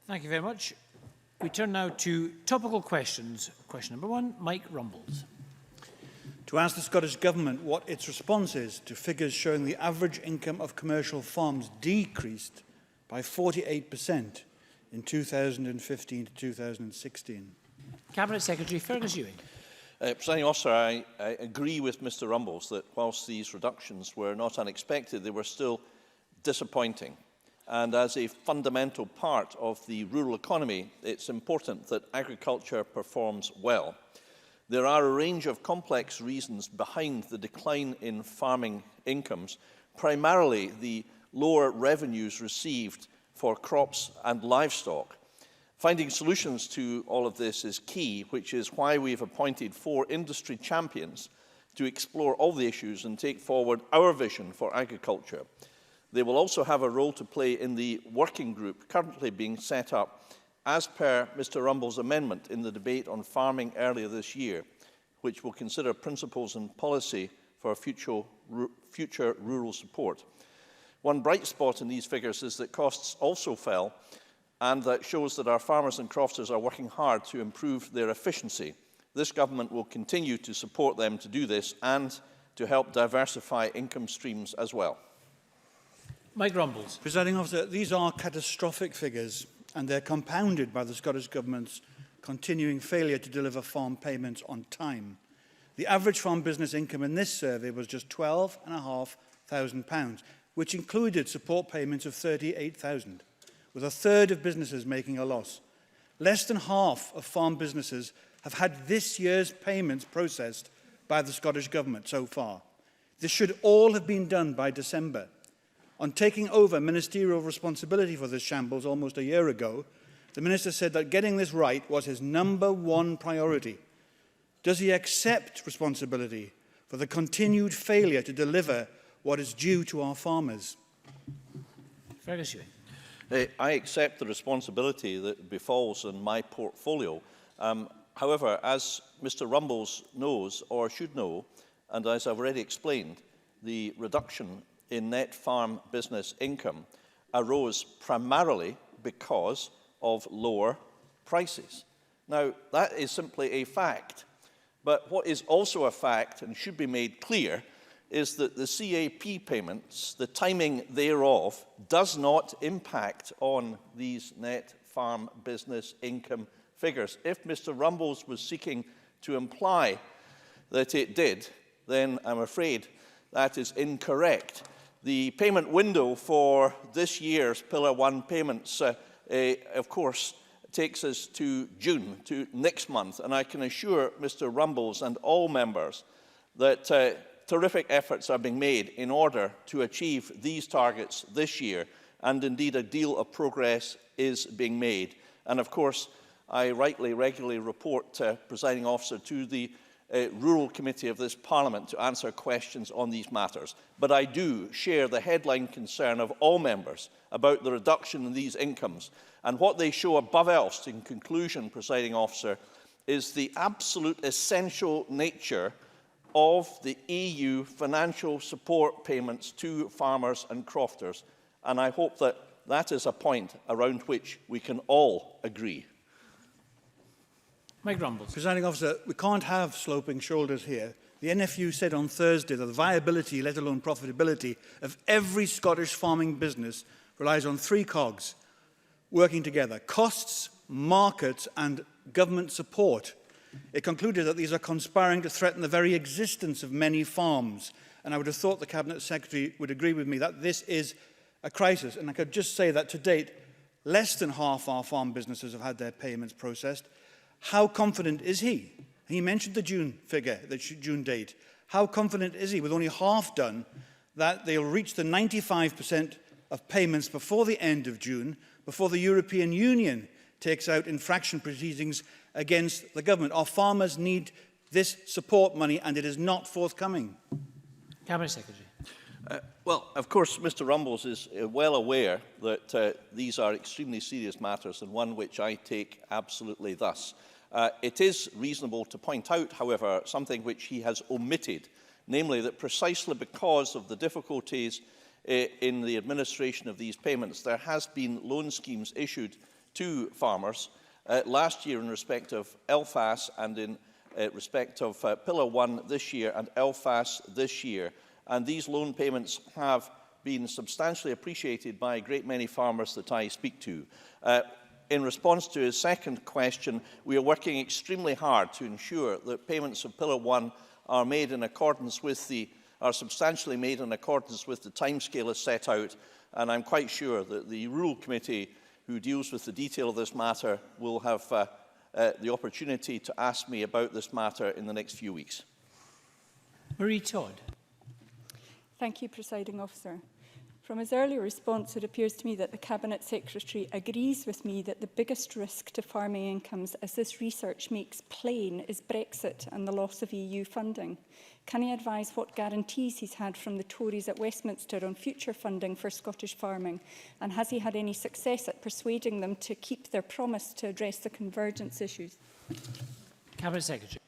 Thank you very much. We turn now to topical questions. Question number 1, Mike Rumbles. To ask the Scottish Government what its response is to figures showing the average income of commercial farms decreased by 48% in 2015 to 2016. Cabinet Secretary Fergus Ewing. Presiding Officer, I agree with Mr Rumbles that whilst these reductions were not unexpected, they were still disappointing. And as a fundamental part of the rural economy, it's important that agriculture performs well. There are a range of complex reasons behind the decline in farming incomes, primarily the lower revenues received for crops and livestock. Finding solutions to all of this is key, which is why we've appointed 4 industry champions to explore all the issues and take forward our vision for agriculture. They will also have a role to play in the working group currently being set up as per Mr Rumble's amendment in the debate on farming earlier this year, which will consider principles and policy for future rural support. One bright spot in these figures is that costs also fell, and that shows that our farmers and crofters are working hard to improve their efficiency. This government will continue to support them to do this and to help diversify income streams as well. Mike Rumbles. Presiding Officer, these are catastrophic figures, and they're compounded by the Scottish Government's continuing failure to deliver farm payments on time. The average farm business income in this survey was just £12,500, which included support payments of £38,000, with a third of businesses making a loss. Less than half of farm businesses have had this year's payments processed by the Scottish Government so far. This should all have been done by December. On taking over ministerial responsibility for this shambles almost a year ago, the Minister said that getting this right was his #1 priority. Does he accept responsibility for the continued failure to deliver what is due to our farmers? Fergus Ewing. I accept the responsibility that befalls on my portfolio. However, as Mr Rumbles knows or should know, and as I've already explained, the reduction in net farm business income arose primarily because of lower prices. Now, that is simply a fact. But what is also a fact and should be made clear is that the CAP payments, the timing thereof, does not impact on these net farm business income figures. If Mr Rumbles was seeking to imply that it did, then I'm afraid that is incorrect. The payment window for this year's Pillar 1 payments, of course, takes us to June, to next month, and I can assure Mr Rumbles and all members that terrific efforts are being made in order to achieve these targets this year, and indeed a deal of progress is being made. And of course, I regularly report, Presiding Officer, to the Rural Committee of this Parliament to answer questions on these matters. But I do share the headline concern of all members about the reduction in these incomes. And what they show above else, in conclusion, Presiding Officer, is the absolute essential nature of the EU financial support payments to farmers and crofters. And I hope that that is a point around which we can all agree. Mike Rumbles. Presiding Officer, we can't have sloping shoulders here. The NFU said on Thursday that the viability, let alone profitability, of every Scottish farming business relies on 3 cogs working together: costs, markets and government support. It concluded that these are conspiring to threaten the very existence of many farms. And I would have thought the Cabinet Secretary would agree with me that this is a crisis. And I could just say that to date, less than half our farm businesses have had their payments processed. How confident is he? He mentioned the June figure, the June date. How confident is he, with only half done, that they'll reach the 95% of payments before the end of June, before the European Union takes out infraction proceedings against the government? Our farmers need this support money, and it is not forthcoming. Cabinet Secretary. Well, of course, Mr Rumbles is well aware that these are extremely serious matters, and one which I take absolutely thus. It is reasonable to point out, however, something which he has omitted, namely that precisely because of the difficulties in the administration of these payments, there has been loan schemes issued to farmers last year in respect of LFAS and in respect of Pillar 1 this year and LFAS this year. And these loan payments have been substantially appreciated by a great many farmers that I speak to. In response to his second question, we are working extremely hard to ensure that payments of Pillar 1 are made in accordance with are substantially made in accordance with the timescale as set out, and I'm quite sure that the Rural Committee, who deals with the detail of this matter, will have the opportunity to ask me about this matter in the next few weeks. Marie Todd. Thank you, Presiding Officer. From his earlier response, it appears to me that the Cabinet Secretary agrees with me that the biggest risk to farming incomes, as this research makes plain, is Brexit and the loss of EU funding. Can he advise what guarantees he's had from the Tories at Westminster on future funding for Scottish farming? And has he had any success at persuading them to keep their promise to address the convergence issues? Cabinet Secretary.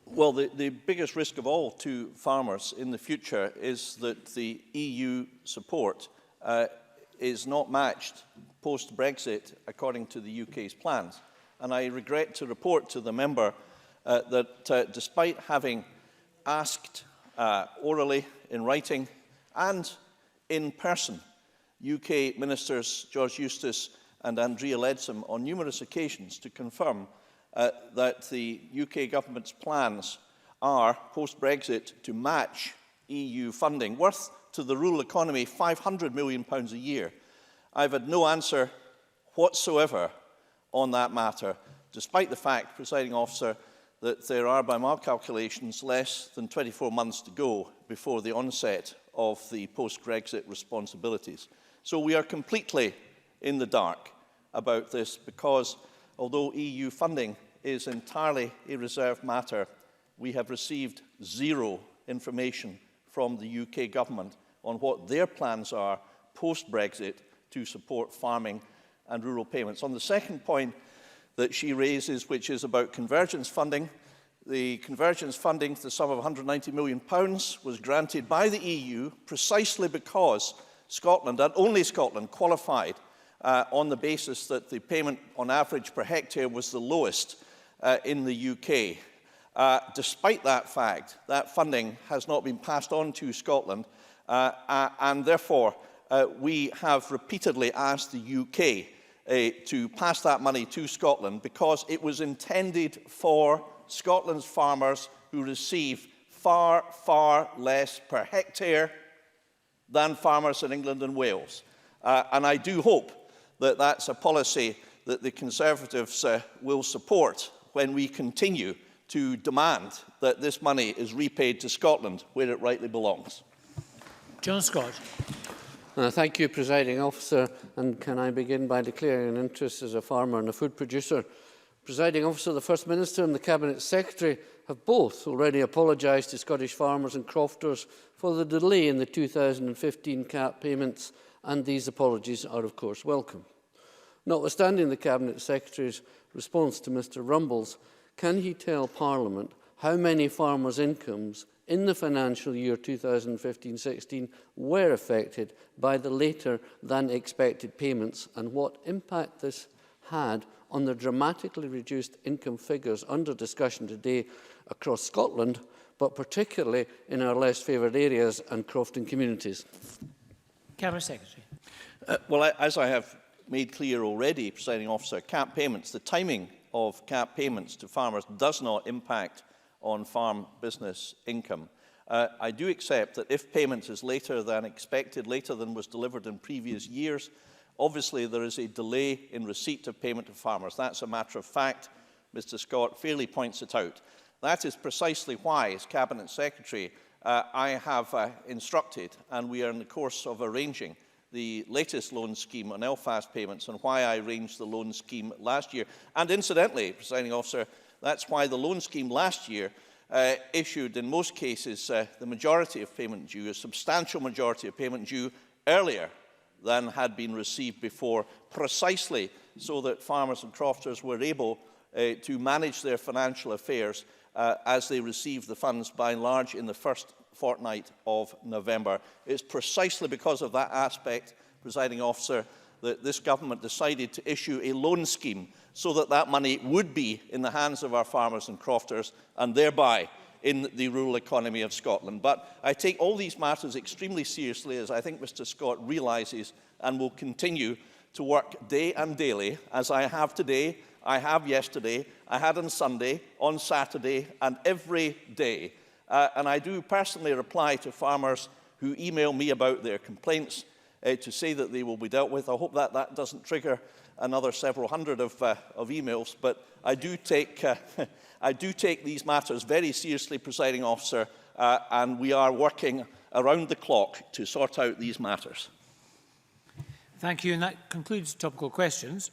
Well, the biggest risk of all to farmers in the future is that the EU support is not matched post-Brexit according to the UK's plans. And I regret to report to the member that despite having asked orally, in writing and in person, UK Ministers George Eustace and Andrea Leadsom on numerous occasions to confirm that the UK government's plans are, post-Brexit, to match EU funding, worth to the rural economy £500 million a year. I've had no answer whatsoever on that matter, despite the fact, Presiding Officer, that there are, by my calculations, less than 24 months to go before the onset of the post-Brexit responsibilities. So we are completely in the dark about this because, although EU funding is entirely a reserved matter, we have received zero information from the UK government on what their plans are post-Brexit to support farming and rural payments. On the second point that she raises, which is about convergence funding, the convergence funding to the sum of £190 million was granted by the EU precisely because Scotland, and only Scotland, qualified on the basis that the payment on average per hectare was the lowest in the UK. Despite that fact, that funding has not been passed on to Scotland, and therefore we have repeatedly asked the UK to pass that money to Scotland because it was intended for Scotland's farmers who receive far, far less per hectare than farmers in England and Wales. And I do hope that that's a policy that the Conservatives will support when we continue to demand that this money is repaid to Scotland where it rightly belongs. John Scott. Thank you, Presiding Officer. And can I begin by declaring an interest as a farmer and a food producer? Presiding Officer, the First Minister and the Cabinet Secretary have both already apologised to Scottish farmers and crofters for the delay in the 2015 CAP payments, and these apologies are, of course, welcome. Notwithstanding the Cabinet Secretary's response to Mr Rumbles, can he tell Parliament how many farmers' incomes in the financial year 2015-16 were affected by the later than expected payments and what impact this had on the dramatically reduced income figures under discussion today across Scotland, but particularly in our less favoured areas and crofting communities? Cabinet Secretary. Well, as I have made clear already, Presiding Officer, CAP payments, the timing of CAP payments to farmers does not impact on farm business income. I do accept that if payment is later than expected, later than was delivered in previous years, obviously there is a delay in receipt of payment to farmers. That's a matter of fact. Mr Scott fairly points it out. That is precisely why, as Cabinet Secretary, I have instructed, and we are in the course of arranging, the latest loan scheme on LFAS payments, and why I arranged the loan scheme last year. And incidentally, Presiding Officer, that's why the loan scheme last year issued, in most cases, the majority of payment due, a substantial majority of payment due earlier than had been received before, precisely so that farmers and crofters were able to manage their financial affairs as they received the funds, by and large, in the first fortnight of November. It's precisely because of that aspect, Presiding Officer, that this government decided to issue a loan scheme so that that money would be in the hands of our farmers and crofters and thereby in the rural economy of Scotland. But I take all these matters extremely seriously, as I think Mr Scott realises, and will continue to work day and daily, as I have today, I have yesterday, I had on Sunday, on Saturday, and every day. And I do personally reply to farmers who email me about their complaints to say that they will be dealt with. I hope that that doesn't trigger another several hundred of emails, but I do take I do take these matters very seriously, Presiding Officer, and we are working around the clock to sort out these matters. Thank you, and that concludes topical questions.